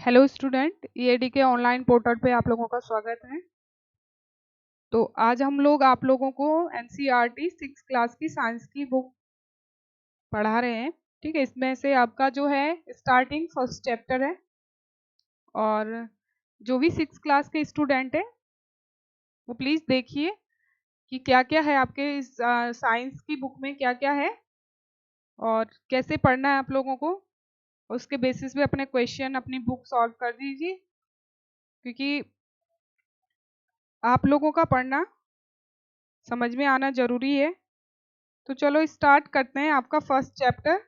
Hello student, EAD के online portal पे आप लोगों का स्वागत है। तो आज हम लोग आप लोगों को एनसीईआरटी 6 क्लास की साइंस की बुक पढ़ा रहे हैं। ठीक है, इसमें से आपका जो है स्टार्टिंग फर्स्ट चैप्टर है और जो भी 6 क्लास के स्टूडेंट है वो प्लीज़ देखिए कि क्या क्या है आपके इस साइंस की बुक में, क्या क्या है और कैसे पढ़ना है आप लोगों को। उसके बेसिस पे अपने क्वेश्चन अपनी बुक सॉल्व कर दीजिए, क्योंकि आप लोगों का पढ़ना समझ में आना जरूरी है। तो चलो स्टार्ट करते हैं। आपका first chapter,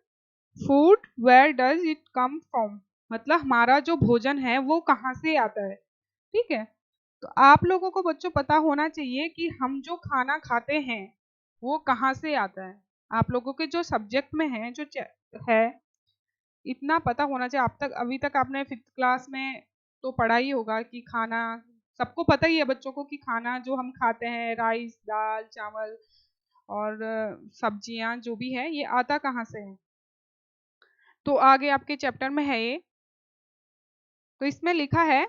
food where does it come from, मतलब हमारा जो भोजन है वो कहाँ से आता है। ठीक है, तो आप लोगों को बच्चों पता होना चाहिए कि हम जो खाना खाते हैं वो कहाँ से आता है। आप लोगों के जो सब्जेक्ट में है जो है, इतना पता होना चाहिए। आप तक अभी तक आपने 5th क्लास में तो पढ़ा ही होगा कि खाना, सबको पता ही है बच्चों को कि खाना जो हम खाते हैं राइस दाल चावल और सब्जियां जो भी है ये आता कहाँ से है। तो आगे आपके चैप्टर में है ये, तो इसमें लिखा है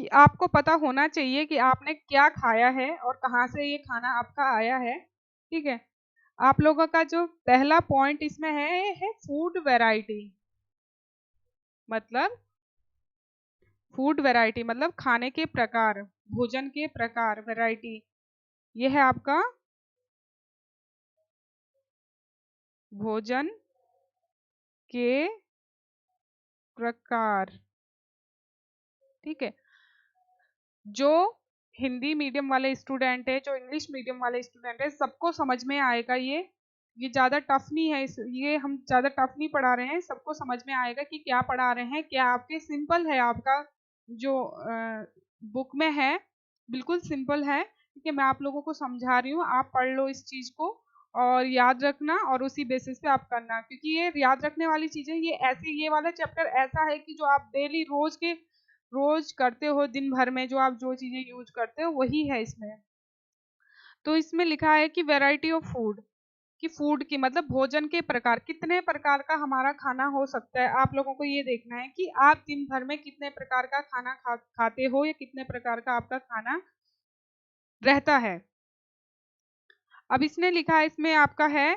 कि आपको पता होना चाहिए कि आपने क्या खाया है और कहाँ से ये खाना आपका आया है। ठीक है, आप लोगों का जो पहला पॉइंट इसमें है ये है फूड वैरायटी। मतलब फूड वैरायटी मतलब खाने के प्रकार, भोजन के प्रकार, वैरायटी। ये है आपका भोजन के प्रकार। ठीक है, जो हिंदी मीडियम वाले स्टूडेंट है, जो इंग्लिश मीडियम वाले स्टूडेंट है, सबको समझ में आएगा। ये ज़्यादा टफ नहीं है, ये हम ज़्यादा टफ नहीं पढ़ा रहे हैं, सबको समझ में आएगा कि क्या पढ़ा रहे हैं। क्या आपके सिंपल है, आपका जो बुक में है बिल्कुल सिंपल है। ठीक है, मैं आप लोगों को समझा रही हूँ, आप पढ़ लो इस चीज़ को और याद रखना और उसी बेसिस पे आप करना, क्योंकि ये याद रखने वाली चीज़ें ये ऐसी, ये वाला चैप्टर ऐसा है कि जो आप डेली रोज करते हो, दिन भर में जो आप जो चीजें यूज करते हो वही है इसमें। तो इसमें लिखा है कि वैरायटी ऑफ फूड, कि फूड की मतलब भोजन के प्रकार, कितने प्रकार का हमारा खाना हो सकता है। आप लोगों को ये देखना है कि आप दिन भर में कितने प्रकार का खाना खाते हो या कितने प्रकार का आपका खाना रहता है। अब इसने लिखा है, इसमें आपका है,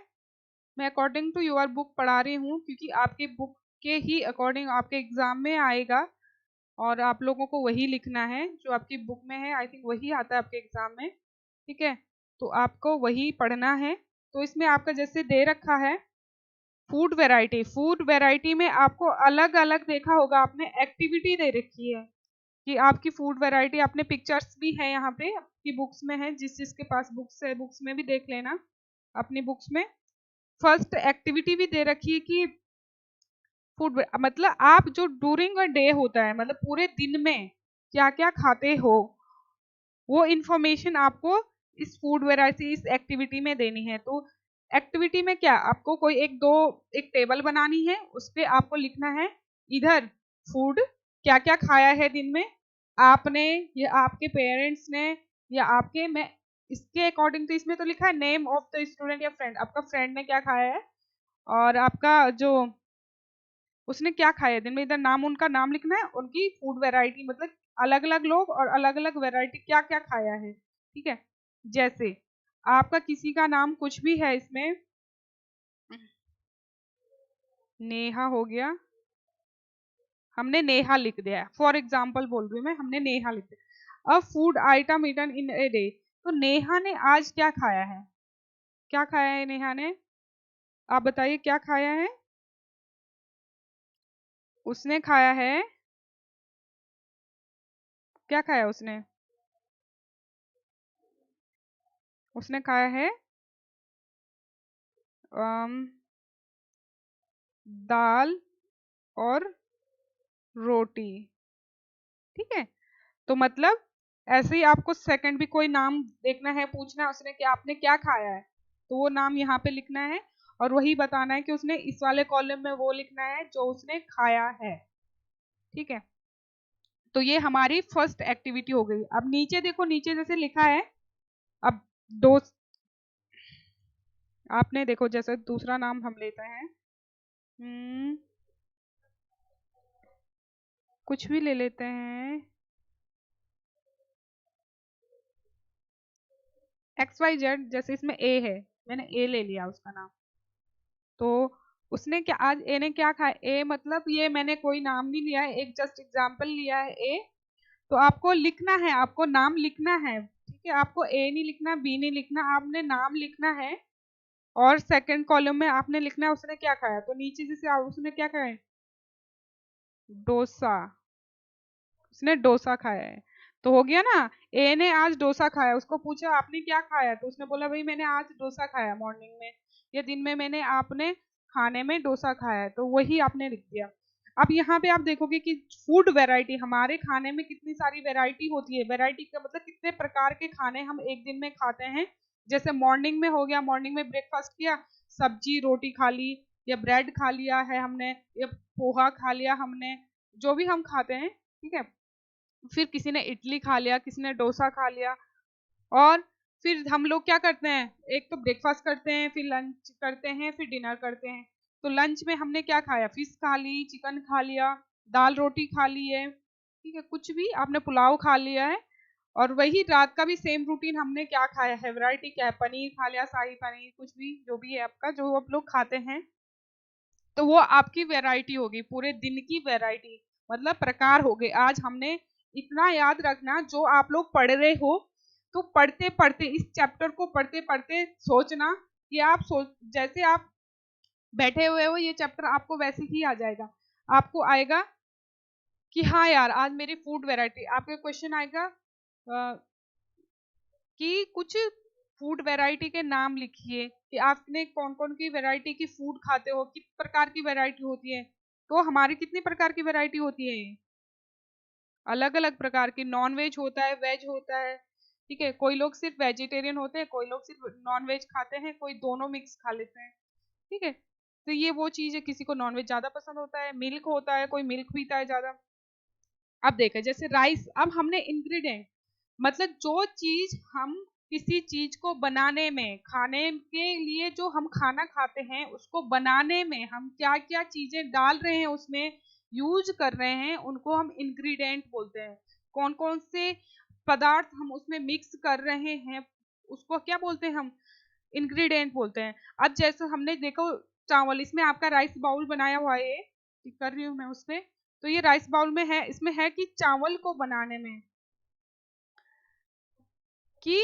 मैं अकॉर्डिंग टू योर बुक पढ़ा रही हूँ क्योंकि आपके बुक के ही अकॉर्डिंग आपके एग्जाम में आएगा और आप लोगों को वही लिखना है जो आपकी बुक में है। आई थिंक वही आता है आपके एग्जाम में। ठीक है, तो आपको वही पढ़ना है। तो इसमें आपका जैसे दे रखा है फूड वैरायटी, फूड वैरायटी में आपको अलग अलग देखा होगा आपने एक्टिविटी दे रखी है कि आपकी फूड वैरायटी, आपने पिक्चर्स भी है यहाँ पे आपकी बुक्स में है, जिस जिसके पास बुक्स है बुक्स में भी देख लेना अपनी बुक्स में। फर्स्ट एक्टिविटी भी दे रखी है कि फूड मतलब आप जो ड्यूरिंग अ डे होता है, मतलब पूरे दिन में क्या क्या खाते हो, वो इंफॉर्मेशन आपको इस फूड वैरायटी इस एक्टिविटी में देनी है। तो एक्टिविटी में क्या आपको कोई एक टेबल बनानी है, उस पे आपको लिखना है इधर फूड क्या क्या खाया है दिन में आपने या आपके पेरेंट्स ने या आपके में, इसके अकॉर्डिंग तो इसमें तो लिखा है नेम ऑफ द स्टूडेंट या फ्रेंड, आपका फ्रेंड ने क्या खाया है और आपका जो उसने क्या खाया दिन में, इधर नाम, उनका नाम लिखना है, उनकी फूड वैरायटी मतलब अलग अलग लोग और अलग अलग वैरायटी क्या क्या खाया है। ठीक है, जैसे आपका किसी का नाम कुछ भी है इसमें, नेहा हो गया, हमने नेहा लिख दिया, फॉर एग्जाम्पल बोल रही हूँ मैं, हमने नेहा लिख दिया। अब food item eaten in a day, तो नेहा ने आज क्या खाया है, क्या खाया है नेहा ने, आप बताइए क्या खाया है। उसने खाया है, क्या खाया उसने, उसने खाया है अम, दाल और रोटी। ठीक है, तो मतलब ऐसे ही आपको सेकंड भी कोई नाम देखना है, पूछना है उसने कि आपने क्या खाया है, तो वो नाम यहाँ पे लिखना है और वही बताना है कि उसने इस वाले कॉलम में वो लिखना है जो उसने खाया है। ठीक है, तो ये हमारी फर्स्ट एक्टिविटी हो गई। अब नीचे देखो, नीचे जैसे लिखा है, अब दो, आपने देखो जैसे दूसरा नाम हम लेते हैं, कुछ भी ले लेते हैं, XYZ, जैसे इसमें ए है, मैंने ए ले लिया उसका नाम। तो उसने क्या, आज ए ने क्या खाया, ए मतलब ये मैंने कोई नाम नहीं लिया है, एक जस्ट एग्जाम्पल लिया है ए। तो आपको लिखना है, आपको नाम लिखना है, ठीक है, आपको ए नहीं लिखना, बी नहीं लिखना, आपने नाम लिखना है। और सेकंड कॉलम में आपने लिखना है उसने क्या खाया। तो नीचे जैसे उसने क्या खाया है, डोसा, उसने डोसा खाया है। तो हो गया ना, ए ने आज डोसा खाया, उसको पूछा आपने क्या खाया, तो उसने बोला भाई मैंने आज डोसा खाया मॉर्निंग में या दिन में, मैंने आपने खाने में डोसा खाया है, तो वही आपने लिख दिया। अब यहाँ पे आप देखोगे कि फूड वैरायटी, हमारे खाने में कितनी सारी वैरायटी होती है। वैरायटी का मतलब कितने प्रकार के खाने हम एक दिन में खाते हैं। जैसे मॉर्निंग में हो गया, मॉर्निंग में ब्रेकफास्ट किया, सब्जी रोटी खा ली, या ब्रेड खा लिया है हमने, या पोहा खा लिया हमने, जो भी हम खाते हैं, ठीक है। फिर किसी ने इडली खा लिया, किसी ने डोसा खा लिया। और फिर हम लोग क्या करते हैं, एक तो ब्रेकफास्ट करते हैं, फिर लंच करते हैं, फिर डिनर करते हैं। तो लंच में हमने क्या खाया, फिश खा ली, चिकन खा लिया, दाल रोटी खा ली है, ठीक है, कुछ भी आपने, पुलाव खा लिया है। और वही रात का भी सेम रूटीन, हमने क्या खाया है, वैरायटी क्या है, पनीर खा लिया, शाही पनीर, कुछ भी जो भी है आपका, जो आप लोग खाते हैं। तो वो आपकी वैरायटी होगी, पूरे दिन की वैरायटी, मतलब प्रकार हो गए। आज हमने इतना याद रखना, जो आप लोग पढ़ रहे हो, तो पढ़ते पढ़ते, इस चैप्टर को पढ़ते पढ़ते सोचना कि आप सोच, जैसे आप बैठे हुए हो, ये चैप्टर आपको वैसे ही आ जाएगा। आपको आएगा कि हाँ यार, आज मेरी फूड वैरायटी, आपके क्वेश्चन आएगा कि कुछ फूड वैरायटी के नाम लिखिए, कि आपने कौन कौन की वैरायटी की फूड खाते हो, किस प्रकार की वैरायटी होती है। तो हमारी कितनी प्रकार की वैरायटी होती है, ये अलग अलग प्रकार की, नॉन वेज होता है, वेज होता है, ठीक है। कोई लोग सिर्फ वेजिटेरियन होते हैं, कोई लोग सिर्फ नॉन वेज खाते हैं, कोई दोनों मिक्स खा लेते हैं, ठीक है। तो ये वो चीज है, किसी को नॉन वेज ज्यादा पसंद होता है, मिल्क होता है, कोई मिल्क पीता है ज्यादा। अब देखें, जैसे राइस, अब हमने इंग्रेडिएंट, मतलब जो चीज हम किसी चीज को बनाने में, खाने के लिए जो हम खाना खाते हैं, उसको बनाने में हम क्या क्या चीजें डाल रहे हैं, उसमें यूज कर रहे हैं, उनको हम इंग्रेडिएंट बोलते हैं। कौन कौन से पदार्थ हम उसमें मिक्स कर रहे हैं, उसको क्या बोलते हैं, हम इंग्रेडिएंट बोलते हैं। अब जैसे हमने देखो, चावल, इसमें आपका राइस बाउल बनाया हुआ है, ये कर रही हूँ मैं उस पे। तो ये राइस बाउल में है, इसमें है कि चावल को बनाने में, कि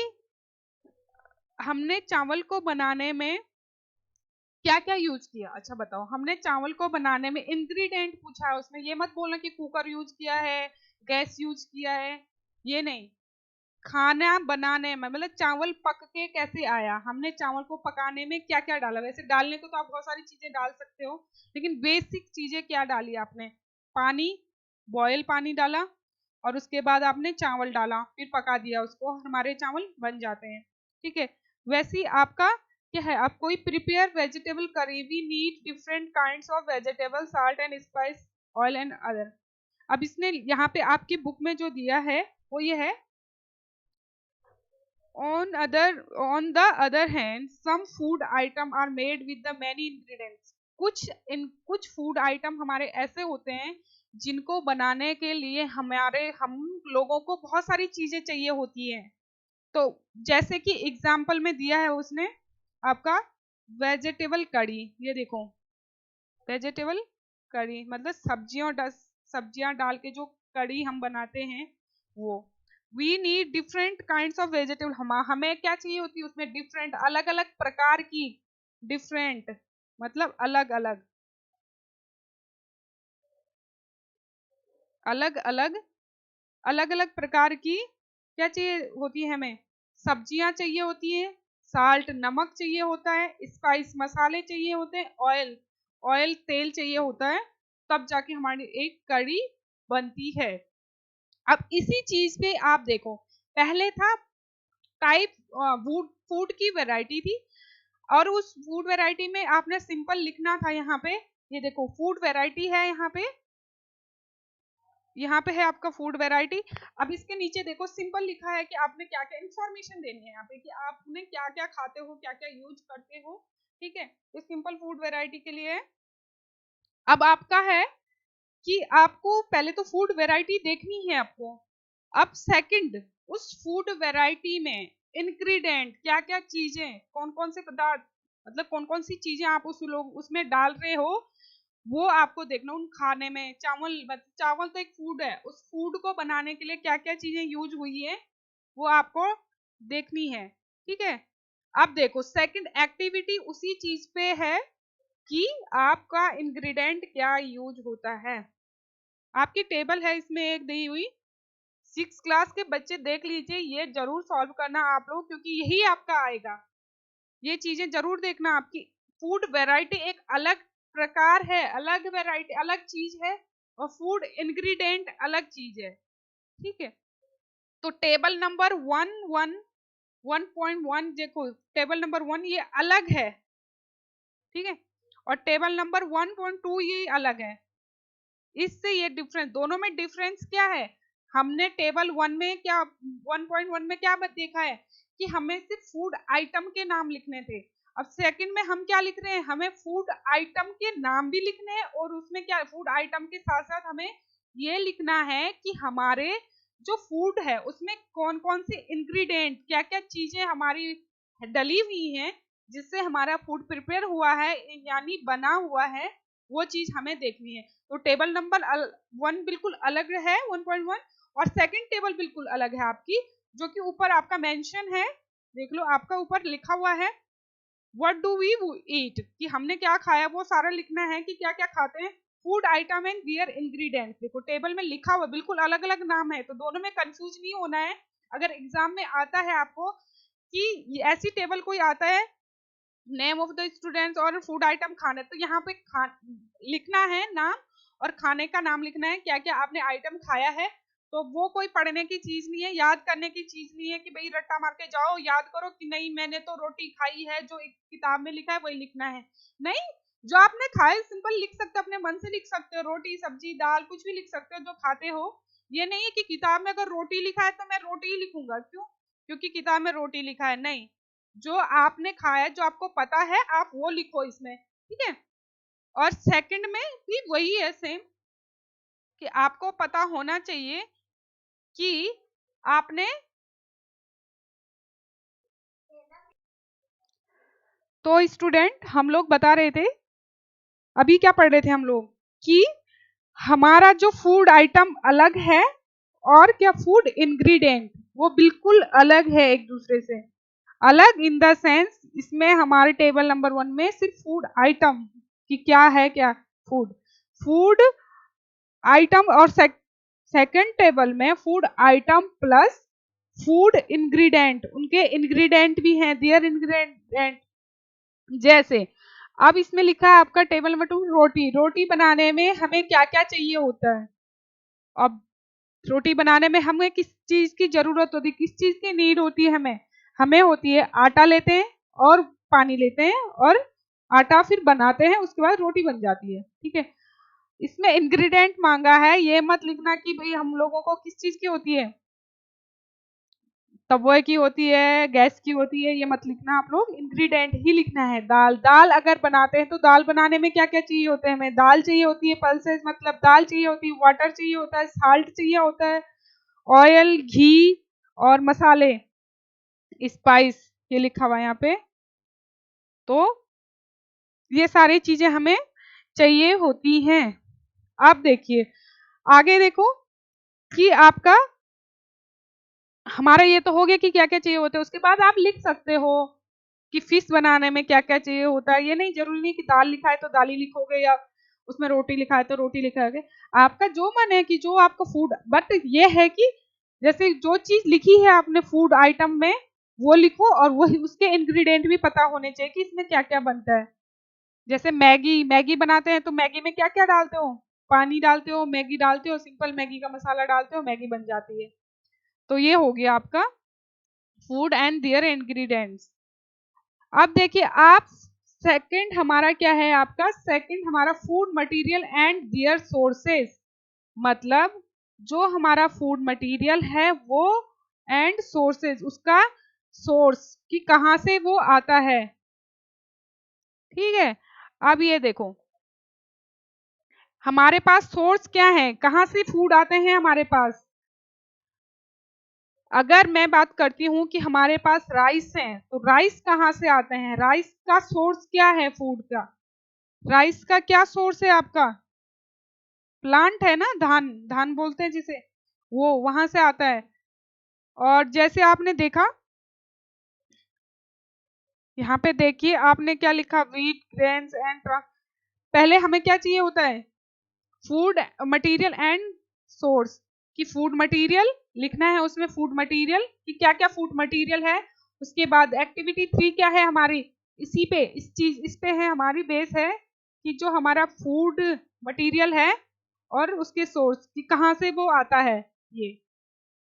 हमने चावल को बनाने में क्या क्या यूज किया। अच्छा बताओ, हमने चावल को बनाने में इंग्रेडिएंट पूछा है उसमें, ये मत बोलना कि कुकर यूज किया है, गैस यूज किया है, ये नहीं। खाना बनाने में मतलब चावल पक के कैसे आया, हमने चावल को पकाने में क्या क्या डाला। वैसे डालने को तो आप बहुत सारी चीजें डाल सकते हो, लेकिन बेसिक चीजें क्या डाली आपने, पानी, बॉयल पानी डाला, और उसके बाद आपने चावल डाला, फिर पका दिया उसको, हमारे चावल बन जाते हैं, ठीक है। वैसे ही आपका क्या है, आप कोई prepare vegetable curry, we need different kinds of vegetable, salt and spice, oil and other. अब इसने यहाँ पे आपकी बुक में जो दिया है वो ये है, on the other hand, some food item are made with the many ingredients। कुछ फूड आइटम हमारे ऐसे होते हैं जिनको बनाने के लिए हम लोगों को बहुत सारी चीजें चाहिए होती हैं। तो जैसे कि एग्जाम्पल में दिया है उसने आपका वेजिटेबल कड़ी, ये देखो, वेजिटेबल कड़ी मतलब सब्जियां डाल के जो कड़ी हम बनाते हैं, वो। We need different kinds of vegetable, हमें क्या चाहिए होती है उसमें, डिफरेंट, अलग अलग प्रकार की, डिफरेंट मतलब अलग अलग, अलग अलग, अलग अलग प्रकार की क्या चाहिए होती है हमें, सब्जियां चाहिए होती हैं, साल्ट नमक चाहिए होता है, स्पाइस मसाले चाहिए होते हैं, ऑयल, ऑयल तेल चाहिए होता है, तब जाके हमारी एक कड़ी बनती है। अब इसी चीज पे आप देखो, पहले था टाइप, फूड फूड की वैरायटी थी, और उस फूड वैरायटी में आपने सिंपल लिखना था यहाँ पे, ये देखो फूड वैरायटी है यहाँ पे, यहाँ पे है आपका फूड वैरायटी। अब इसके नीचे देखो सिंपल लिखा है कि आपने क्या क्या इंफॉर्मेशन देनी है यहाँ पे, कि आपने क्या क्या खाते हो, क्या क्या यूज करते हो, ठीक है। तो सिंपल फूड वैरायटी के लिए अब आपका है कि आपको पहले तो फूड वैरायटी देखनी है आपको। अब सेकंड, उस फूड वैरायटी में इंग्रेडिएंट क्या क्या चीजें, कौन कौन से पदार्थ, मतलब कौन कौन सी चीजें आप उसमें डाल रहे हो, वो आपको देखना। उन खाने में चावल तो एक फूड है, उस फूड को बनाने के लिए क्या क्या चीजें यूज हुई है वो आपको देखनी है। ठीक है, अब देखो सेकंड एक्टिविटी उसी चीज पे है कि आपका इंग्रेडिएंट क्या यूज होता है। आपकी टेबल है इसमें एक दी हुई, 6 क्लास के बच्चे देख लीजिए, ये जरूर सॉल्व करना आप लोग, क्योंकि यही आपका आएगा। ये चीजें जरूर देखना। आपकी फूड वैरायटी एक अलग प्रकार है, अलग वैरायटी अलग चीज है, और फूड इंग्रेडिएंट अलग चीज है। ठीक है, तो टेबल नंबर 1.1 देखो, टेबल नंबर 1 ये अलग है। ठीक है, और टेबल नंबर 1.2 ये अलग है। इससे ये डिफरेंस, दोनों में डिफरेंस क्या है? हमने टेबल 1 में क्या 1.1 में क्या देखा है कि हमें सिर्फ फूड आइटम के नाम लिखने थे। अब सेकंड में हम क्या लिख रहे हैं, हमें फूड आइटम के नाम भी लिखने हैं, और उसमें क्या फूड आइटम के साथ साथ हमें ये लिखना है कि हमारे जो फूड है उसमें कौन कौन से इंग्रेडिएंट, क्या क्या चीजें हमारी डली हुई हैं जिससे हमारा फूड प्रिपेयर हुआ है, यानी बना हुआ है, वो चीज हमें देखनी है। तो टेबल नंबर 1 बिल्कुल अलग है 1.1, और सेकंड टेबल बिल्कुल अलग है आपकी, जो कि ऊपर आपका मेंशन है, देख लो आपका ऊपर लिखा हुआ है व्हाट डू वी ईट, कि हमने क्या खाया, वो सारा लिखना है कि क्या क्या खाते हैं, food item and their ingredients. देखो टेबल में लिखा हुआ बिल्कुल अलग अलग नाम है, तो दोनों में कंफ्यूज नहीं होना है। अगर एग्जाम में आता है आपको कि ऐसी टेबल कोई आता है, नेम ऑफ द स्टूडेंट्स और फूड आइटम खाने, तो यहाँ पे लिखना है नाम, और खाने का नाम लिखना है, क्या क्या आपने आइटम खाया है। तो वो कोई पढ़ने की चीज नहीं है, याद करने की चीज नहीं है कि भाई रट्टा मार के जाओ याद करो कि नहीं मैंने तो रोटी खाई है, जो एक किताब में लिखा है वही लिखना है। नहीं, जो आपने खाए सिंपल लिख सकते हो, अपने मन से लिख सकते हो, रोटी सब्जी दाल कुछ भी लिख सकते हो जो खाते हो। ये नहीं है कि किताब में अगर रोटी लिखा है तो मैं रोटी ही लिखूंगा, क्यों? क्योंकि किताब में रोटी लिखा है। नहीं, जो आपने खाया, जो आपको पता है, आप वो लिखो इसमें। ठीक है, और सेकंड में भी वही है सेम, कि आपको पता होना चाहिए कि आपने, तो स्टूडेंट हम लोग बता रहे थे, अभी क्या पढ़ रहे थे हम लोग, कि हमारा जो फूड आइटम अलग है, और क्या फूड इंग्रेडिएंट वो बिल्कुल अलग है एक दूसरे से। अलग इन द सेंस, इसमें हमारे टेबल नंबर 1 में सिर्फ फूड आइटम कि क्या है, क्या फूड, फूड आइटम, और सेकंड टेबल में food item plus food ingredient, उनके इंग्रेडिएंट भी हैं, दियर इंग्रेडिएंट। जैसे अब इसमें लिखा है आपका टेबल नंबर 2 रोटी, रोटी बनाने में हमें क्या क्या चाहिए होता है। अब रोटी बनाने में हमें किस चीज की जरूरत होती है, किस चीज की नीड होती है, हमें हमें होती है आटा लेते हैं और पानी लेते हैं, और आटा फिर बनाते हैं, उसके बाद रोटी बन जाती है। ठीक है, इसमें इंग्रेडिएंट मांगा है, ये मत लिखना कि भाई हम लोगों को किस चीज की होती है, तवे की होती है, गैस की होती है, ये मत लिखना। आप लोग इंग्रेडिएंट ही लिखना है। दाल, दाल अगर बनाते हैं तो दाल बनाने में क्या क्या चाहिए होते हैं, हमें दाल चाहिए होती है, पल्सेस मतलब दाल चाहिए होती है, वाटर चाहिए होता है, साल्ट चाहिए होता है, ऑयल, घी और मसाले, स्पाइस, ये लिखा हुआ है यहाँ पे। तो ये सारी चीजें हमें चाहिए होती हैं। अब देखिए आगे, देखो कि आपका, हमारा ये तो हो गया कि क्या क्या चाहिए होता है। उसके बाद आप लिख सकते हो कि फिश बनाने में क्या क्या चाहिए होता है। ये नहीं जरूरी नहीं कि दाल लिखा है तो दाल ही लिखोगे, या उसमें रोटी लिखा है तो रोटी लिखोगे। आपका जो मन है कि जो आपका फूड, बट ये है कि जैसे जो चीज लिखी है आपने फूड आइटम में वो लिखो, और वही उसके इंग्रेडिएंट भी पता होने चाहिए कि इसमें क्या क्या बनता है। जैसे मैगी, मैगी बनाते हैं तो मैगी में क्या क्या डालते हो, पानी डालते हो, मैगी डालते हो, सिंपल मैगी का मसाला डालते हो, मैगी बन जाती है। तो ये हो गया आपका फूड एंड देयर इंग्रेडिएंट्स। अब देखिए आप, सेकंड हमारा क्या है, आपका सेकंड हमारा food material and their sources, मतलब जो हमारा फूड मटेरियल है वो, एंड सोर्सेस, उसका सोर्स कि कहां से वो आता है। ठीक है, अब ये देखो हमारे पास सोर्स क्या है, कहाँ से फूड आते हैं हमारे पास? अगर मैं बात करती हूँ कि हमारे पास राइस है, तो राइस कहाँ से आते हैं? राइस का सोर्स क्या है फूड का? राइस का क्या सोर्स है आपका? प्लांट है ना, धान, धान बोलते हैं जिसे, वो वहां से आता है। और जैसे आपने देखा, यहाँ पे देखिए आपने क्या लिखा, व्हीट ग्रेन्स एंड, पहले हमें क्या चाहिए होता है? फूड मटेरियल एंड सोर्स, कि फूड मटेरियल लिखना है, उसमें फूड मटेरियल कि क्या क्या फूड मटेरियल है। उसके बाद एक्टिविटी 3 क्या है हमारी, इसी पे, इस पे है हमारी बेस है कि जो हमारा फूड मटेरियल है और उसके सोर्स कि कहाँ से वो आता है, ये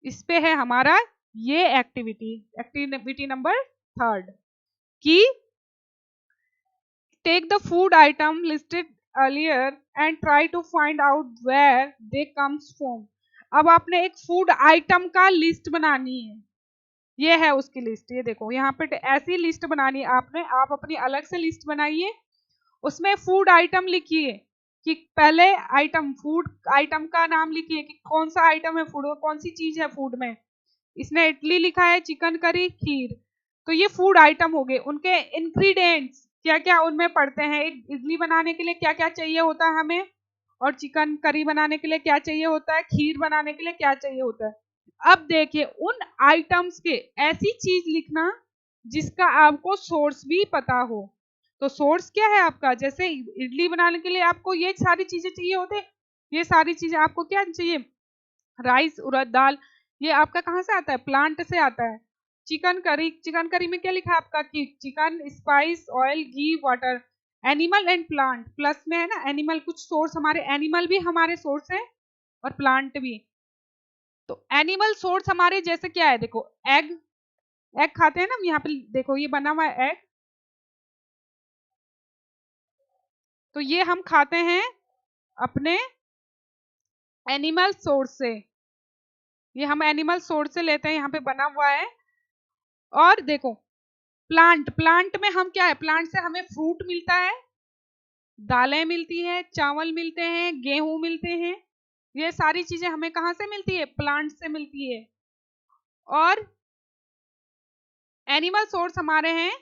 इस पे है हमारा ये एक्टिविटी। एक्टिविटी नंबर 3 कि take the food item listed earlier and try to find out where they comes from। अब आपने एक फूड आइटम का लिस्ट बनानी है, ये है उसकी लिस्ट। ये देखो यहाँ पे ऐसी लिस्ट बनानी है आपने, आप अपनी अलग से लिस्ट बनाइए, उसमें फूड आइटम लिखिए कि पहले आइटम, फूड आइटम का नाम लिखिए कि कौन सा आइटम है फूड, कौन सी चीज है फूड में। इसने इडली लिखा है, चिकन करी, खीर, तो ये फूड आइटम हो गए। उनके इंग्रेडिएंट्स क्या क्या उनमें पड़ते हैं, एक इडली बनाने के लिए क्या क्या चाहिए होता है हमें, और चिकन करी बनाने के लिए क्या चाहिए होता है, खीर बनाने के लिए क्या चाहिए होता है। अब देखिए उन आइटम्स के ऐसी चीज लिखना जिसका आपको सोर्स भी पता हो। तो सोर्स क्या है आपका, जैसे इडली बनाने के लिए आपको ये सारी चीजें चाहिए होते, ये सारी चीजें आपको क्या चाहिए, राइस, उड़द दाल, ये आपका कहाँ से आता है, प्लांट से आता है। चिकन करी, चिकन करी में क्या लिखा है आपका कि chicken, spice, oil, ghee, water, animal and plant, plus में है ना एनिमल, कुछ सोर्स हमारे, एनिमल भी हमारे सोर्स है और प्लांट भी। तो एनिमल सोर्स हमारे जैसे क्या है, देखो एग, एग खाते हैं ना हम, यहाँ पे देखो ये बना हुआ है एग, तो ये हम खाते हैं अपने एनिमल सोर्स से, ये हम एनिमल सोर्स से लेते हैं, यहाँ पे बना हुआ है। और देखो प्लांट, प्लांट में हम क्या है, प्लांट से हमें फ्रूट मिलता है, दालें मिलती है, चावल मिलते हैं, गेहूं मिलते हैं, ये सारी चीजें हमें कहाँ से मिलती है, प्लांट से मिलती है। और एनिमल सोर्स हमारे हैं,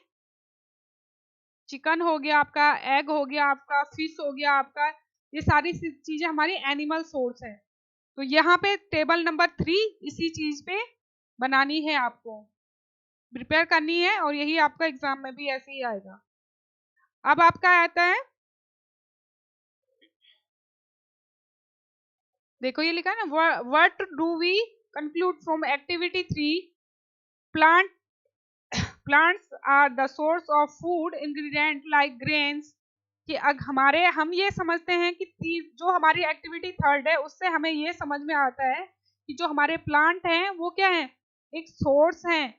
चिकन हो गया आपका, एग हो गया आपका, फिश हो गया आपका, ये सारी चीजें हमारी एनिमल सोर्स है। तो यहाँ पे टेबल नंबर 3 इसी चीज पे बनानी है, आपको प्रिपेयर करनी है, और यही आपका एग्जाम में भी ऐसे ही आएगा। अब आपका आता है, देखो ये लिखा है ना, what do we conclude from activity 3, plant, plants are the source of food ingredient like grains, कि हमारे, हम ये समझते हैं कि जो हमारी एक्टिविटी 3 है उससे हमें ये समझ में आता है कि जो हमारे प्लांट हैं वो क्या है, एक सोर्स हैं,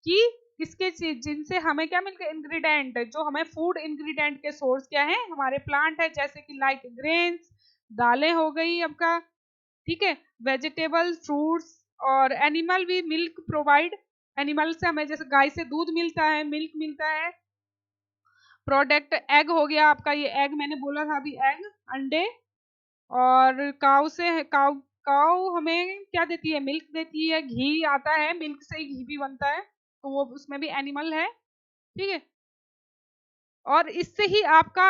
कि किसके चीज, जिनसे हमें क्या मिलकर इंग्रेडिएंट, जो हमें फूड इंग्रेडिएंट के सोर्स क्या है, हमारे प्लांट है, जैसे कि लाइक ग्रेन्स, दालें हो गई आपका, ठीक है, वेजिटेबल, फ्रूट्स, और एनिमल भी मिल्क प्रोवाइड, एनिमल से हमें जैसे गाय से दूध मिलता है, मिल्क मिलता है। प्रोडक्ट एग हो गया आपका, ये एग मैंने बोला था अभी, एग, अंडे। और काऊ से, काऊ, काऊ हमें क्या देती है, मिल्क देती है, घी आता है, मिल्क से ही घी भी बनता है, तो वो उसमें भी एनिमल है, ठीक है। और इससे ही आपका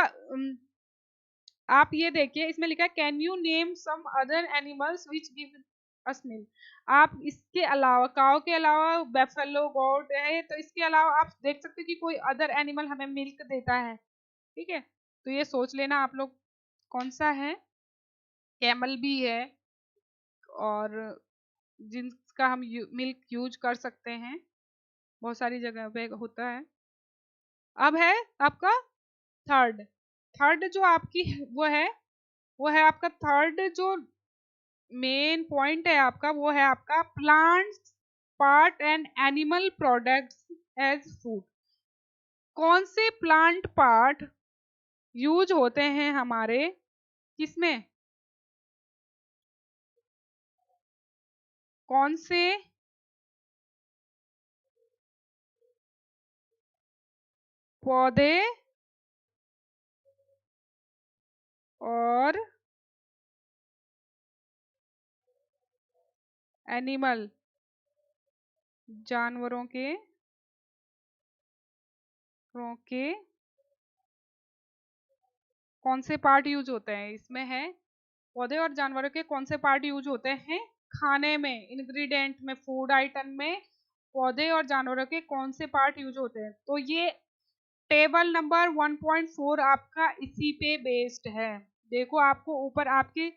आप ये देखिए इसमें लिखा है, can you name some other animals which give us milk. आप इसके अलावा, काऊ के अलावा, बेफेलो, गोट है, तो इसके अलावा आप देख सकते हो कि कोई अदर एनिमल हमें मिल्क देता है, ठीक है। तो ये सोच लेना आप लोग कौन सा है, कैमल भी है, और जिनका हम मिल्क यूज कर सकते हैं, बहुत सारी जगह पे होता है। अब है आपका थर्ड, थर्ड जो आपकी वो है आपका थर्ड जो मेन पॉइंट है आपका, वो है आपका plants part and animal products as food. कौन से प्लांट पार्ट यूज होते हैं हमारे किसमें, कौन से पौधे और एनिमल, जानवरों के कौन से पार्ट यूज होते हैं, इसमें है पौधे और जानवरों के कौन से पार्ट यूज होते हैं खाने में, इंग्रेडिएंट में, फूड आइटम में पौधे और जानवरों के कौन से पार्ट यूज होते हैं। तो ये टेबल नंबर 1.4 आपका इसी पे बेस्ड है। देखो आपको ऊपर आपकी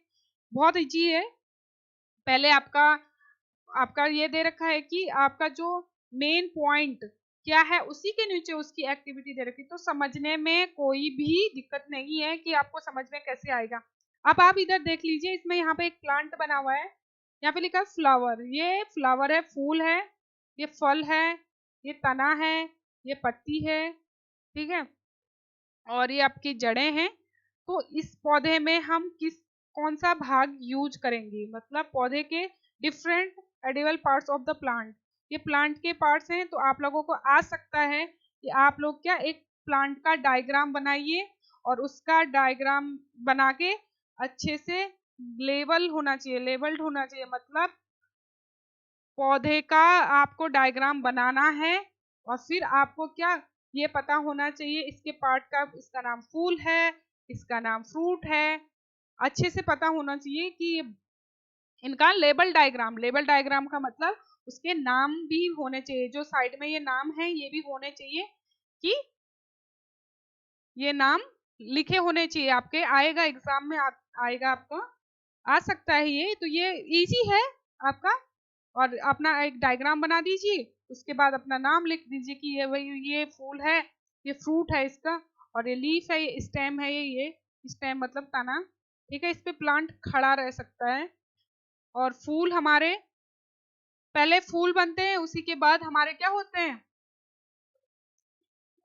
बहुत इजी है, पहले आपका ये दे रखा है कि आपका जो मेन पॉइंट क्या है, उसी के नीचे उसकी एक्टिविटी दे रखी, तो समझने में कोई भी दिक्कत नहीं है कि आपको समझ में कैसे आएगा। अब आप इधर देख लीजिए, इसमें यहाँ पे एक प्लांट बना हुआ है, यहाँ पे लिखा है फ्लावर, ये फ्लावर है, फूल है, ये फल है, ये तना है, ये पत्ती है, ठीक है, और ये आपकी जड़ें हैं। तो इस पौधे में हम कौन सा भाग यूज करेंगे, मतलब पौधे के different edible parts of the plant, ये प्लांट के पार्ट्स हैं। तो आप लोगों को आ सकता है कि आप लोग क्या एक प्लांट का डायग्राम बनाइए और उसका डायग्राम बना के अच्छे से लेबल्ड होना चाहिए, मतलब पौधे का आपको डायग्राम बनाना है और फिर आपको क्या ये पता होना चाहिए इसके पार्ट का, इसका नाम फूल है, इसका नाम फ्रूट है, अच्छे से पता होना चाहिए कि इनका लेबल डायग्राम का मतलब उसके नाम भी होने चाहिए, जो साइड में ये नाम है ये भी होने चाहिए कि ये नाम लिखे होने चाहिए, आपके आएगा एग्जाम में आएगा, आपको आ सकता है ये, तो ये इजी है आपका। और अपना एक डायग्राम बना दीजिए, उसके बाद अपना नाम लिख दीजिए कि ये फूल है, ये फ्रूट है इसका, और ये लीफ है, ये स्टेम है, ये स्टेम मतलब तना, ठीक है, इस पे प्लांट खड़ा रह सकता है। और फूल हमारे पहले फूल बनते हैं, उसी के बाद हमारे क्या होते हैं,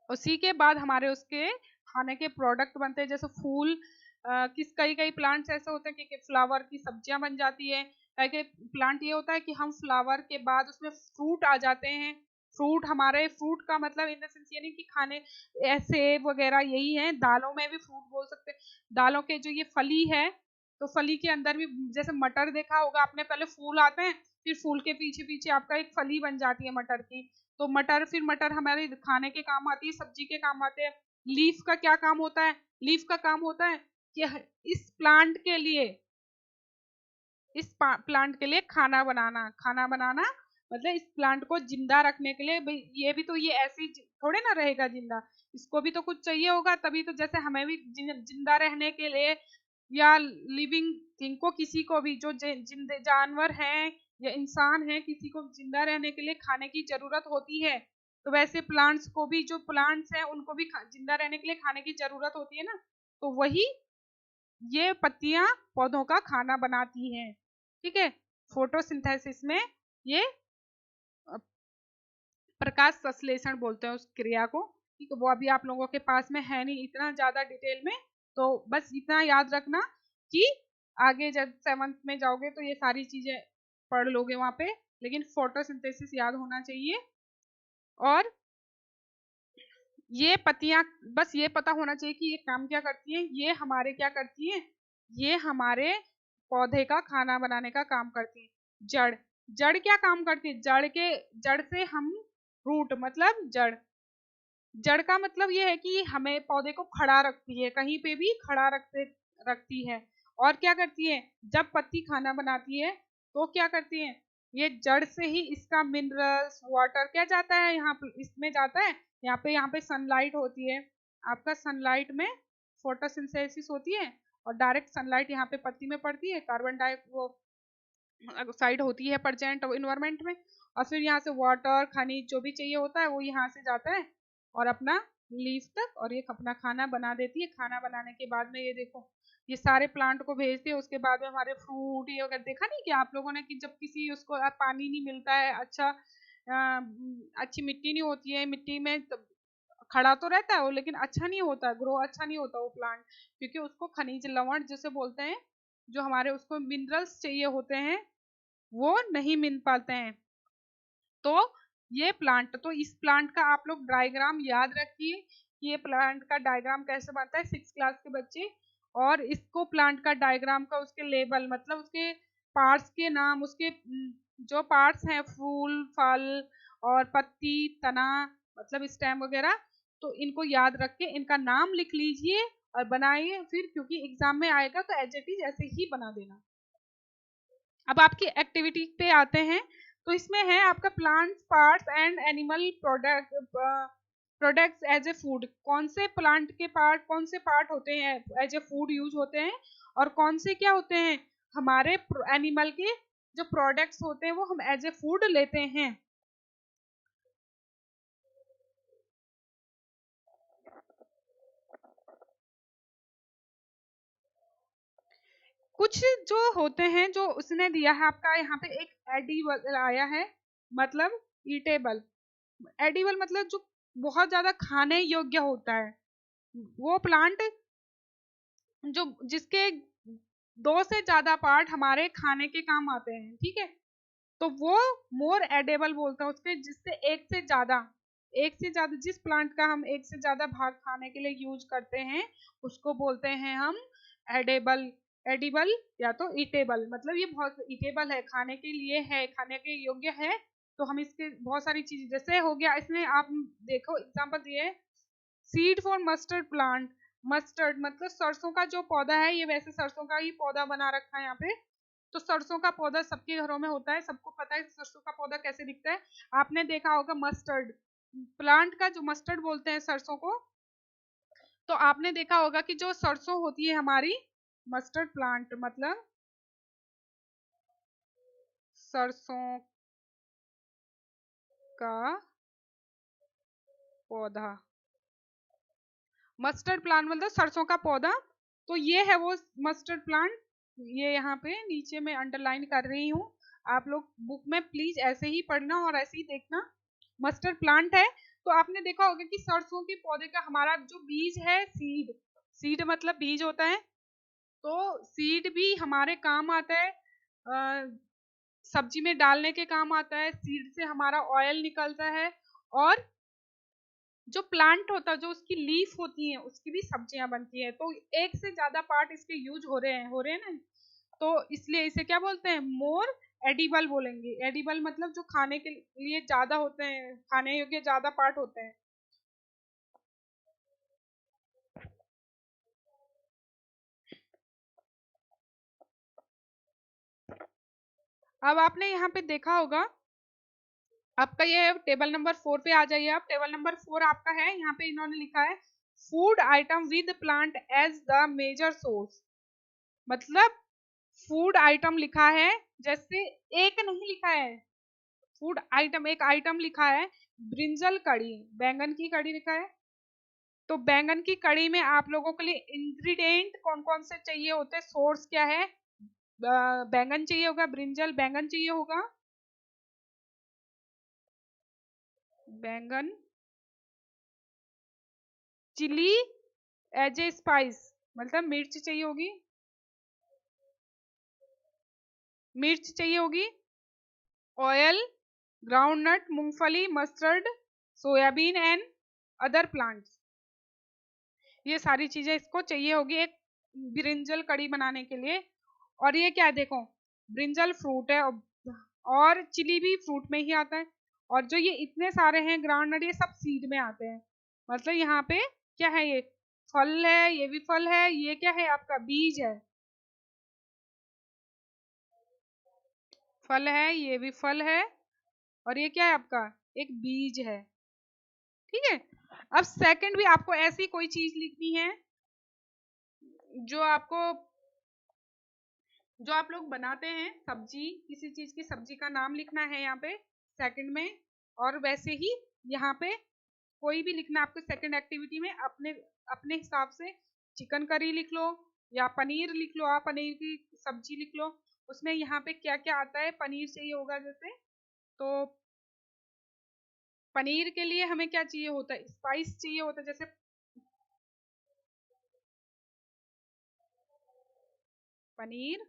उसी के बाद हमारे उसके खाने के प्रोडक्ट बनते हैं, जैसे फूल कई प्लांट्स ऐसे होते हैं कि फ्लावर की सब्जियां बन जाती है, कई प्लांट ये होता है कि हम फ्लावर के बाद उसमें फ्रूट आ जाते हैं। फ्रूट का मतलब इन द सेंस ये नहीं कि खाने सेब वगैरह यही है, दालों में भी फ्रूट बोल सकते हैं। दालों के जो ये फली है, तो फली के अंदर भी जैसे मटर देखा होगा आपने, पहले फूल आते हैं, फिर फूल के पीछे पीछे आपका एक फली बन जाती है मटर की, तो मटर हमारे खाने के काम आती है, सब्जी के काम आते हैं। लीफ का क्या काम होता है, लीफ का काम होता है कि इस प्लांट के लिए खाना बनाना, मतलब इस प्लांट को जिंदा रखने के लिए, भाई ये भी तो ये ऐसे ही थोड़े ना रहेगा जिंदा, इसको भी तो कुछ चाहिए होगा, तभी तो जैसे हमें भी जिंदा रहने के लिए या लिविंग थिंग को, किसी को भी जो जिंदे जानवर हैं या इंसान है, किसी को जिंदा रहने के लिए खाने की जरूरत होती है, तो वैसे प्लांट्स को भी, जो प्लांट्स हैं उनको भी जिंदा रहने के लिए खाने की जरूरत होती है ना, तो वही ये पत्तियां पौधों का खाना बनाती हैं, ठीक है। फोटोसिंथेसिस में ये प्रकाश संश्लेषण बोलते हैं उस क्रिया को, ठीक है, वो अभी आप लोगों के पास में है नहीं इतना ज्यादा डिटेल में, तो बस इतना याद रखना कि आगे जब 7th में जाओगे तो ये सारी चीजें पढ़ लोगे वहां पे, लेकिन फोटोसिंथेसिस याद होना चाहिए। और ये पत्तियां, बस ये पता होना चाहिए कि ये काम क्या करती हैं, ये हमारे क्या करती हैं, ये हमारे पौधे का खाना बनाने का काम करती है। जड़ जड़ क्या काम करती है, जड़ से हम रूट मतलब जड़ का मतलब ये है कि हमें पौधे को खड़ा रखती है, कहीं पे भी खड़ा रखती है। और क्या करती है, जब पत्ती खाना बनाती है तो क्या करती है, ये जड़ से ही इसका मिनरल्स वाटर क्या जाता है, यहाँ इसमें जाता है, यहाँ पे सनलाइट होती है, आपका सनलाइट में फोटोसिंथेसिस होती है, और डायरेक्ट सनलाइट यहाँ पे पत्ती में पड़ती है, कार्बन डाइऑक्साइड होती है प्रेजेंट इन्वायरमेंट में, और फिर यहाँ से वाटर खनिज जो भी चाहिए होता है वो यहाँ से जाता है और अपना लीफ तक, और ये अपना खाना बना देती है। खाना बनाने के बाद में ये देखो ये सारे प्लांट को भेजती है, उसके बाद में हमारे फ्रूट ये अगर देखा नहीं कि आप लोगों ने कि जब किसी उसको पानी नहीं मिलता है, अच्छी मिट्टी नहीं होती है, मिट्टी में खड़ा तो रहता है वो, लेकिन अच्छा नहीं होता, ग्रो अच्छा नहीं होता वो प्लांट, क्योंकि उसको खनिज लवण जिसे बोलते हैं, जो हमारे उसको मिनरल्स चाहिए होते हैं वो नहीं मिल पाते हैं। तो इस प्लांट का आप लोग डायग्राम याद रखिए कि ये प्लांट का डायग्राम कैसे बनता है, 6th क्लास के बच्चे, और इसको प्लांट का डायग्राम का उसके लेबल मतलब उसके पार्ट्स के नाम, उसके जो पार्ट्स हैं फूल, फल और पत्ती, तना, मतलब स्टेम वगैरह, तो इनको याद रख के इनका नाम लिख लीजिए और बनाइए फिर, क्योंकि एग्जाम में आएगा तो एज इट इज ऐसे ही बना देना। अब आपकी एक्टिविटी पे आते हैं, तो इसमें है आपका plants parts and animal products as a food. कौन से प्लांट के पार्ट, कौन से पार्ट होते हैं एज ए फूड यूज होते हैं, और कौन से क्या होते हैं हमारे एनिमल के जो प्रोडक्ट्स होते हैं वो हम एज ए फूड लेते हैं। कुछ जो होते हैं जो उसने दिया है आपका यहाँ पे, एक एडिबल आया है, मतलब ईटेबल। एडिबल मतलब जो बहुत ज्यादा खाने योग्य होता है, वो प्लांट जो जिसके दो से ज्यादा पार्ट हमारे खाने के काम आते हैं, ठीक है, तो वो मोर एडेबल बोलते हैं उसके, जिससे एक से ज्यादा जिस प्लांट का हम एक से ज्यादा भाग खाने के लिए यूज करते हैं उसको बोलते हैं हम एडेबल। एडिबल या तो ईटेबल, मतलब ये बहुत ईटेबल है, खाने के लिए है, खाने के योग्य है। तो हम इसके बहुत सारी चीज जैसे हो गया, इसमें आप देखो एग्जांपल दिए, seed for mustard plant. Mustard मतलब सरसों का जो पौधा है, ये वैसे सरसों का ही पौधा बना रखा है यहाँ पे। तो सरसों का पौधा सबके घरों में होता है, सबको पता है सरसों का पौधा कैसे दिखता है। आपने देखा होगा मस्टर्ड प्लांट का, जो मस्टर्ड बोलते हैं सरसों को, तो आपने देखा होगा कि जो सरसों होती है हमारी, मस्टर्ड प्लांट मतलब सरसों का पौधा, मस्टर्ड प्लांट मतलब सरसों का पौधा। तो ये है वो मस्टर्ड प्लांट, ये यहाँ पे नीचे में अंडरलाइन कर रही हूँ, आप लोग बुक में प्लीज ऐसे ही पढ़ना और ऐसे ही देखना। मस्टर्ड प्लांट है, तो आपने देखा होगा कि सरसों के पौधे का हमारा जो बीज है, सीड, सीड मतलब बीज होता है, तो सीड भी हमारे काम आता है, सब्जी में डालने के काम आता है, सीड से हमारा ऑयल निकलता है, और जो प्लांट होता है, जो उसकी लीफ होती है, उसकी भी सब्जियां बनती है। तो एक से ज्यादा पार्ट इसके यूज हो रहे हैं ना, तो इसलिए इसे क्या बोलते हैं, मोर एडिबल बोलेंगे। एडिबल मतलब जो खाने के लिए ज्यादा होते हैं, खाने योग्य ज्यादा पार्ट होते हैं। अब आपने यहाँ पे देखा होगा, आपका ये टेबल नंबर 4 पे आ जाइए। आप टेबल नंबर 4 आपका है, यहाँ पे इन्होंने लिखा है food item with plant as the major source. मतलब फूड आइटम लिखा है, जैसे एक नहीं लिखा है, फूड आइटम एक आइटम लिखा है, ब्रिंजल कड़ी, बैंगन की कड़ी लिखा है। तो बैंगन की कड़ी में आप लोगों के लिए इंग्रेडिएंट कौन कौन से चाहिए होते हैं, सोर्स क्या है, बैंगन चाहिए होगा, ब्रिंजल बैंगन चाहिए होगा, बैंगन, चिली एज ए स्पाइस मतलब मिर्च चाहिए होगी, मिर्च चाहिए होगी, ऑयल, ग्राउंडनट, मूंगफली, mustard, soybean and other plants, ये सारी चीजें इसको चाहिए होगी एक ब्रिंजल कड़ी बनाने के लिए। और ये क्या है देखो, ब्रिंजल फ्रूट है, और चिली भी फ्रूट में ही आता है, और जो ये इतने सारे हैं ग्राउंडनट, ये सब सीड में आते हैं। मतलब यहाँ पे क्या है, ये फल है, ये भी फल है, ये क्या है आपका बीज है, फल है, ये भी फल है, और ये क्या है आपका एक बीज है, ठीक है। अब सेकंड भी आपको ऐसी कोई चीज लिखनी है जो आपको, जो आप लोग बनाते हैं सब्जी, किसी चीज की सब्जी का नाम लिखना है यहाँ पे सेकंड में। और वैसे ही यहाँ पे कोई भी लिखना आपको सेकंड एक्टिविटी में, अपने अपने हिसाब से चिकन करी लिख लो या पनीर लिख लो, आप पनीर की सब्जी लिख लो। उसमें यहाँ पे क्या क्या आता है, पनीर चाहिए होगा जैसे, तो पनीर के लिए हमें क्या चाहिए होता है, स्पाइस चाहिए होता है, जैसे पनीर,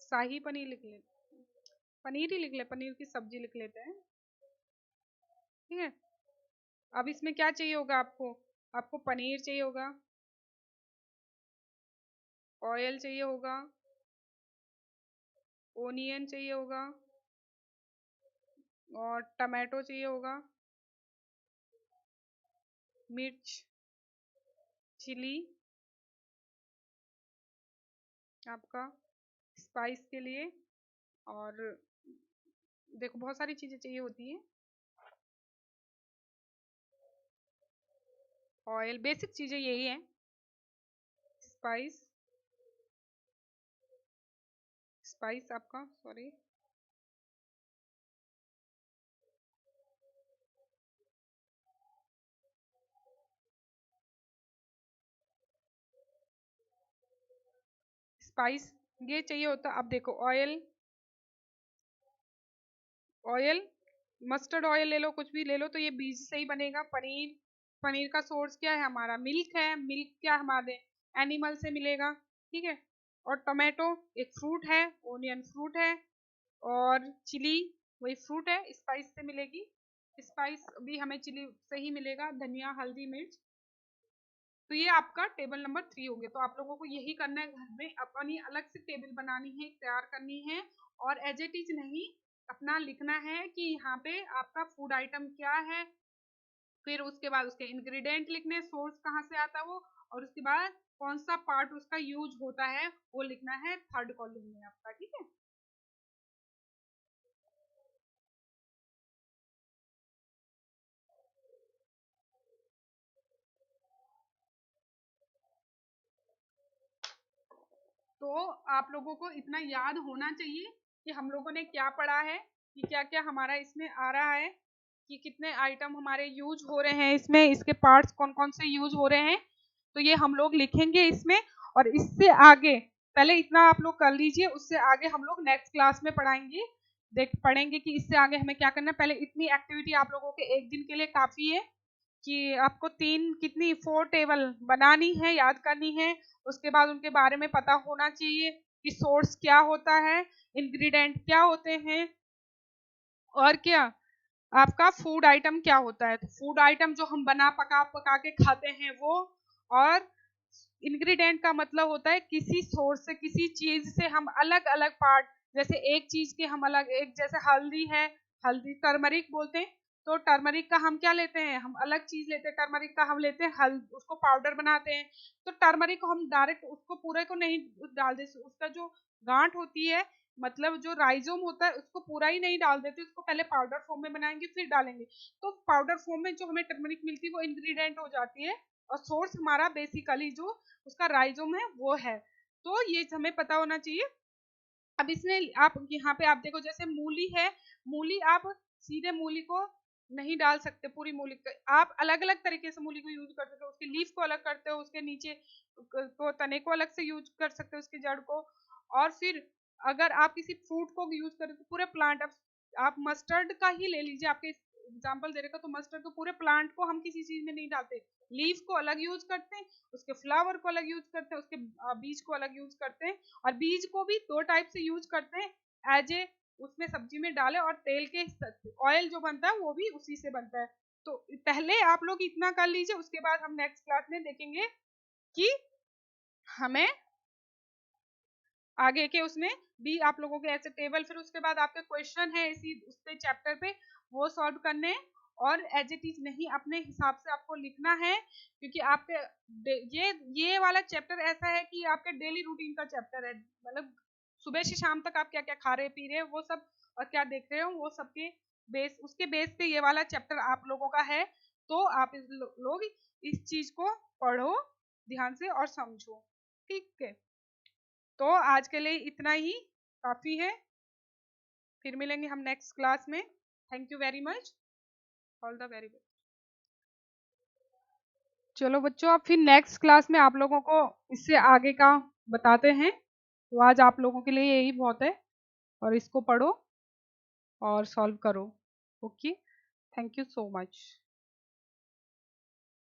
शाही पनीर लिख ले, पनीर ही लिख ले, पनीर की सब्जी लिख लेते हैं, ठीक है। अब इसमें क्या चाहिए होगा आपको, आपको पनीर चाहिए होगा, ऑयल चाहिए होगा, ओनियन चाहिए होगा और टमाटो चाहिए होगा, मिर्च, चिली आपका स्पाइस के लिए, और देखो बहुत सारी चीज़ें चाहिए होती हैं। ऑयल, बेसिक चीज़ें यही हैं। स्पाइस, स्पाइस आपका सॉरी, स्पाइस ये चाहिए होता। अब देखो ऑयल, ऑयल मस्टर्ड ऑयल ले लो, कुछ भी ले लो, तो ये बीज से ही बनेगा। पनीर, पनीर का सोर्स क्या है हमारा, मिल्क है। मिल्क क्या हमारे एनिमल से मिलेगा, ठीक है। और टोमेटो एक फ्रूट है, ओनियन फ्रूट है, और चिली वही फ्रूट है, स्पाइस से मिलेगी। स्पाइस भी हमें चिली से ही मिलेगा, धनिया, हल्दी, मिर्च। तो ये आपका टेबल नंबर 3 हो गया। तो आप लोगों को यही करना है, घर में अपनी अलग से टेबल बनानी है, तैयार करनी है, और एज इट इज नहीं अपना लिखना है कि यहाँ पे आपका फूड आइटम क्या है, फिर उसके बाद उसके इंग्रेडिएंट लिखने, सोर्स कहाँ से आता है वो, और उसके बाद कौन सा पार्ट उसका यूज होता है वो लिखना है थर्ड कॉलम में आपका, ठीक है। तो आप लोगों को इतना याद होना चाहिए कि हम लोगों ने क्या पढ़ा है, कि क्या क्या हमारा इसमें आ रहा है, कि कितने आइटम हमारे यूज हो रहे हैं इसमें, इसके पार्ट्स कौन कौन से यूज हो रहे हैं। तो ये हम लोग लिखेंगे इसमें, और इससे आगे पहले इतना आप लोग कर लीजिए, उससे आगे हम लोग नेक्स्ट क्लास में पढ़ाएंगे, पढ़ेंगे कि इससे आगे हमें क्या करना है। पहले इतनी एक्टिविटी आप लोगों के एक दिन के लिए काफी है, कि आपको 4 टेबल बनानी है, याद करनी है। उसके बाद उनके बारे में पता होना चाहिए कि सोर्स क्या होता है, इंग्रेडिएंट क्या होते हैं, और क्या आपका फूड आइटम क्या होता है। तो फूड आइटम जो हम बना पका पका के खाते हैं वो, और इंग्रेडिएंट का मतलब होता है किसी सोर्स से, किसी चीज से हम अलग अलग पार्ट, जैसे एक चीज के हम अलग, एक जैसे हल्दी है, हल्दी टर्मरिक बोलते हैं, तो टर्मरिक का हम क्या लेते हैं, हम अलग चीज लेते हैं। टर्मरिक का हम लेते हैं उसको पाउडर बनाते हैं। तो टर्मरिक को हम डायरेक्ट उसको पूरे को नहीं डाल देते, उसका जो गांठ होती है, मतलब जो राइजोम होता है, उसको पूरा ही नहीं डाल देते, उसको पहले पाउडर फॉर्म में बनाएंगे फिर डालेंगे। तो पाउडर फॉर्म में जो हमें टर्मरिक मिलती है वो इंग्रेडिएंट हो जाती है, और सोर्स हमारा बेसिकली जो उसका राइजोम है वो है। तो ये हमें पता होना चाहिए। अब इसमें आप यहाँ पे आप देखो, जैसे मूली है, मूली आप सीधे मूली को नहीं डाल सकते, पूरी मूली आप अलग अलग तरीके से मूली को यूज कर सकते हो। उसकी लीफ को अलग करते हो, उसके नीचे को तने को अलग से यूज कर सकते हो, उसकी जड़ को। और फिर अगर आप किसी फ्रूट को यूज करें तो पूरे प्लांट, आप मस्टर्ड का ही ले लीजिए, आपके एग्जाम्पल दे रखा, तो मस्टर्ड को पूरे प्लांट को हम किसी चीज में नहीं डालते, लीफ को अलग यूज करते हैं, उसके फ्लावर को अलग यूज करते हैं, उसके बीज को अलग यूज करते हैं। और बीज को भी 2 टाइप से यूज करते हैं, एज ए उसमें सब्जी में डाले, और तेल के ऑयल जो बनता है वो भी उसी से बनता है। तो पहले आप लोग इतना कर लीजिए, उसके बाद हम नेक्स्ट क्लास में देखेंगे कि हमें आगे के उसमें भी आप लोगों के ऐसे टेबल, फिर उसके बाद आपके क्वेश्चन है इसी उसके चैप्टर पे, वो सॉल्व करने हैं। और एज इट इज नहीं, अपने हिसाब से आपको लिखना है, क्योंकि आपके ये वाला चैप्टर ऐसा है कि आपके डेली रूटीन का चैप्टर है, मतलब सुबह से शाम तक आप क्या क्या खा रहे पी रहे हो वो सब, और क्या देख रहे हो वो सबके बेस, उसके बेस पे ये वाला चैप्टर आप लोगों का है। तो आप लोग इस चीज को पढ़ो ध्यान से और समझो, ठीक है। तो आज के लिए इतना ही काफी है, फिर मिलेंगे हम नेक्स्ट क्लास में। Thank you very much, all the very best. चलो बच्चों, अब फिर नेक्स्ट क्लास में आप लोगों को इससे आगे का बताते हैं। तो आज आप लोगों के लिए यही बहुत है, और इसको पढ़ो और सॉल्व करो। Okay, thank you so much.